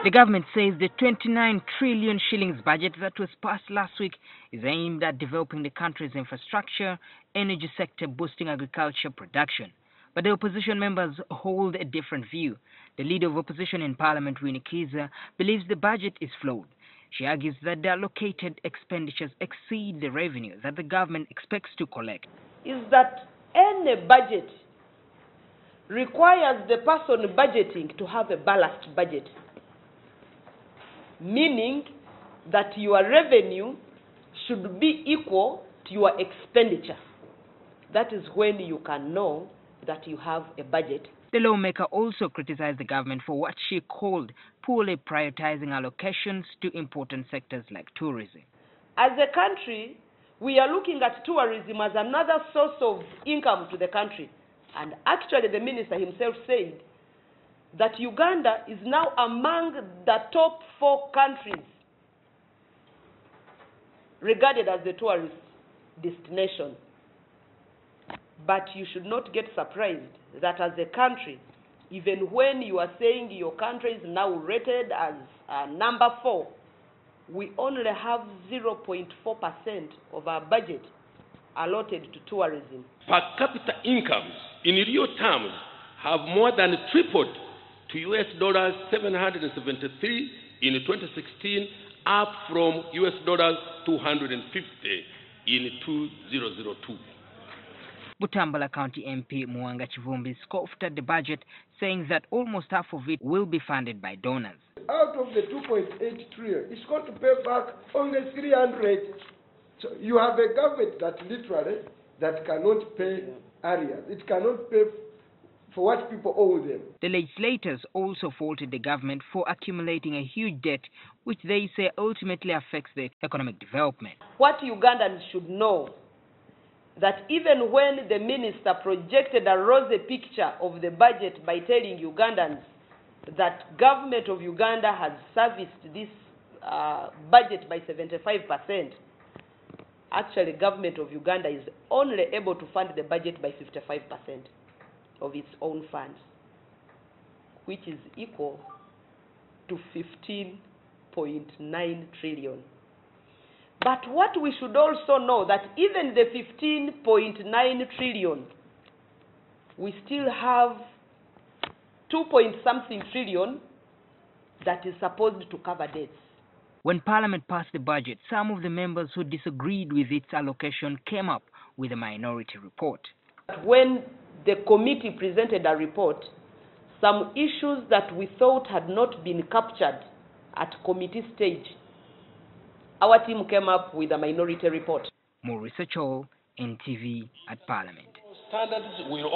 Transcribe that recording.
The government says the 29 trillion shillings budget that was passed last week is aimed at developing the country's infrastructure, energy sector, boosting agriculture production. But the opposition members hold a different view. The leader of opposition in Parliament, Winnie Kiiza, believes the budget is flawed. She argues that the allocated expenditures exceed the revenue that the government expects to collect. Is that any budget requires the person budgeting to have a balanced budget, meaning that your revenue should be equal to your expenditure. That is when you can know that you have a budget. The lawmaker also criticized the government for what she called poorly prioritizing allocations to important sectors like tourism. As a country, we are looking at tourism as another source of income to the country. And actually, the minister himself said that Uganda is now among the top 4 countries regarded as the tourist destination. But you should not get surprised that as a country, even when you are saying your country is now rated as number 4, we only have 0.4% of our budget allotted to tourism. Per capita incomes in real terms have more than tripled to US dollars 773 in 2016, up from US dollars 250 in 2002. Butambala County MP Mwanga Chivumbi scoffed at the budget, saying that almost half of it will be funded by donors. Out of the 2.8 trillion, it's going to pay back only 300. So you have a government that literally that cannot pay areas. It cannot pay for what people owe them. The legislators also faulted the government for accumulating a huge debt, which they say ultimately affects the economic development. What Ugandans should know, that even when the minister projected a rosy picture of the budget by telling Ugandans that government of Uganda has serviced this budget by 75%, actually government of Uganda is only able to fund the budget by 55% of its own funds, which is equal to 15.9 trillion. But what we should also know that even the 15.9 trillion, we still have 2-point-something trillion that is supposed to cover debts. When Parliament passed the budget, some of the members who disagreed with its allocation came up with a minority report. When the committee presented a report, some issues that we thought had not been captured at committee stage, our team came up with a minority report. More research, NTV at Parliament. Standards will